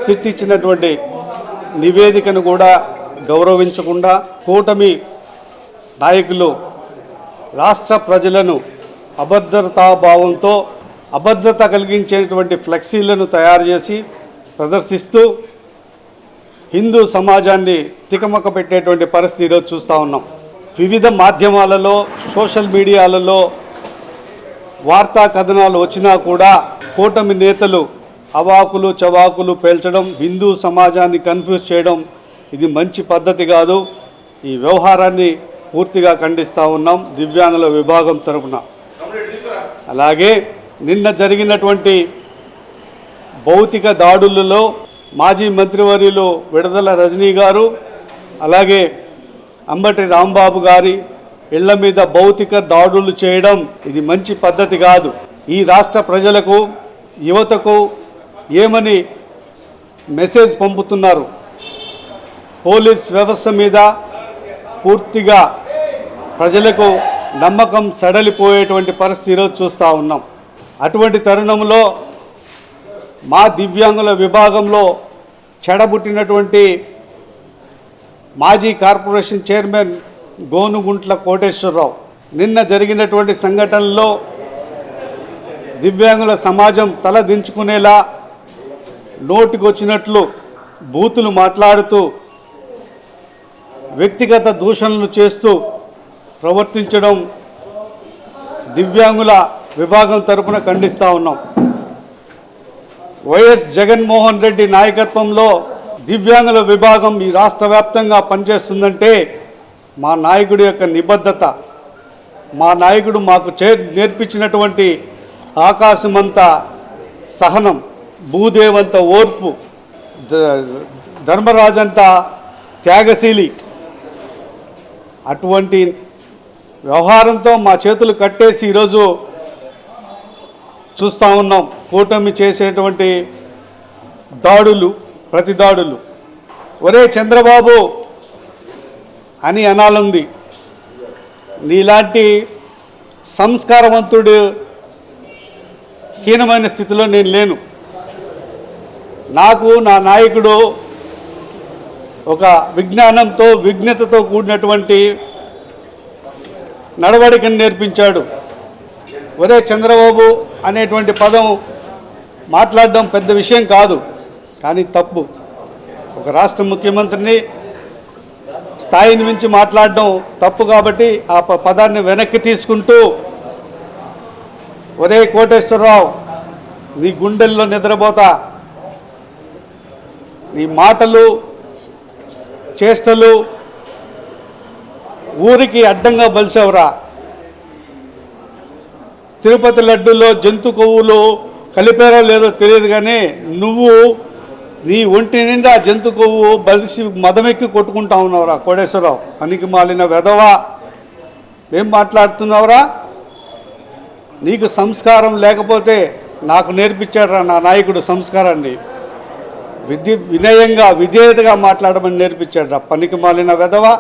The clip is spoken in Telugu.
సిట్ ఇచ్చినటువంటి నివేదికను కూడా గౌరవించకుండా కూటమి నాయకులు రాష్ట్ర ప్రజలను అభద్రతాభావంతో అభద్రత కలిగించేటువంటి ఫ్లెక్సీలను తయారు చేసి ప్రదర్శిస్తూ హిందూ సమాజాన్ని తికమక పెట్టేటువంటి పరిస్థితి ఈరోజు చూస్తూ ఉన్నాం. వివిధ మాధ్యమాలలో సోషల్ మీడియాలలో వార్తా కథనాలు వచ్చినా కూడా కూటమి నేతలు అవాకులు చవాకులు పేల్చడం, హిందూ సమాజాన్ని కన్ఫ్యూజ్ చేయడం ఇది మంచి పద్ధతి కాదు. ఈ వ్యవహారాన్ని పూర్తిగా ఖండిస్తూ ఉన్నాం దివ్యాంగుల విభాగం తరఫున. అలాగే నిన్న జరిగినటువంటి భౌతిక దాడులలో మాజీ మంత్రివర్యులు విడదల రజనీ గారు అలాగే అంబటి రాంబాబు గారి ఇళ్ల మీద భౌతిక దాడులు చేయడం ఇది మంచి పద్ధతి కాదు. ఈ రాష్ట్ర ప్రజలకు యువతకు ఏమని మెసేజ్ పంపుతున్నారు? పోలీస్ వ్యవస్థ మీద పూర్తిగా ప్రజలకు నమ్మకం సడలిపోయేటువంటి పరిస్థితి ఈరోజు చూస్తూ ఉన్నాం. అటువంటి తరుణంలో మా దివ్యాంగుల విభాగంలో చెడబుట్టినటువంటి మాజీ కార్పొరేషన్ చైర్మన్ గోనుగుంట్ల కోటేశ్వరరావు నిన్న జరిగినటువంటి సంఘటనలో దివ్యాంగుల సమాజం తల దించుకునేలా నోటికొచ్చినట్లు బూతులు మాట్లాడుతూ వ్యక్తిగత దూషణలు చేస్తూ ప్రవర్తించడం దివ్యాంగుల విభాగం తరపున ఖండిస్తూ ఉన్నాం. వైఎస్ జగన్మోహన్ రెడ్డి నాయకత్వంలో దివ్యాంగుల విభాగం ఈ రాష్ట్ర వ్యాప్తంగా పనిచేస్తుందంటే మా నాయకుడి యొక్క నిబద్ధత, మా నాయకుడు మాకు నేర్పించినటువంటి ఆకాశమంత సహనం, భూదేవంత ఓర్పు, ధర్మరాజంత త్యాగశీలి. అటువంటి వ్యవహారంతో మా చేతులు కట్టేసి ఈరోజు చూస్తూ ఉన్నాం కూటమి చేసేటువంటి దాడులు, ప్రతి దాడులు. ఒరే చంద్రబాబు అని అనాలంది. నీలాంటి సంస్కారవంతుడు హీనమైన స్థితిలో నేను లేను. నాకు నా నాయకుడు ఒక విజ్ఞానంతో విజ్ఞతతో కూడినటువంటి నడవడికను నేర్పించాడు. ఒరే చంద్రబాబు అనేటువంటి పదం మాట్లాడడం పెద్ద విషయం కాదు, కానీ తప్పు. ఒక రాష్ట్ర ముఖ్యమంత్రిని స్థాయిని మించి మాట్లాడడం తప్పు. కాబట్టి ఆ పదాన్ని వెనక్కి తీసుకుంటూ ఒరే కోటేశ్వరరావు నీ గుండెల్లో నిద్రపోతా, నీ మాటలు చేష్టలు ఊరికి అడ్డంగా బలిసావురా. తిరుపతి లడ్డూలో జంతు కొవ్వులు కలిపారో లేదో తెలియదు, కానీ నువ్వు నీ ఒంటి నిండా జంతు కొవ్వు బలిసి మదమెక్కి కొట్టుకుంటా ఉన్నావురా కోటేశ్వరరావు. పనికి మాలిన వెధవా, ఏం మాట్లాడుతున్నావురా? నీకు సంస్కారం లేకపోతే నాకు నేర్పించాడురా నా నాయకుడు సంస్కారాన్ని. వినయంగా విధేయతగా మాట్లాడమని నేర్పించాడురా పనికి మాలిన వెధవా.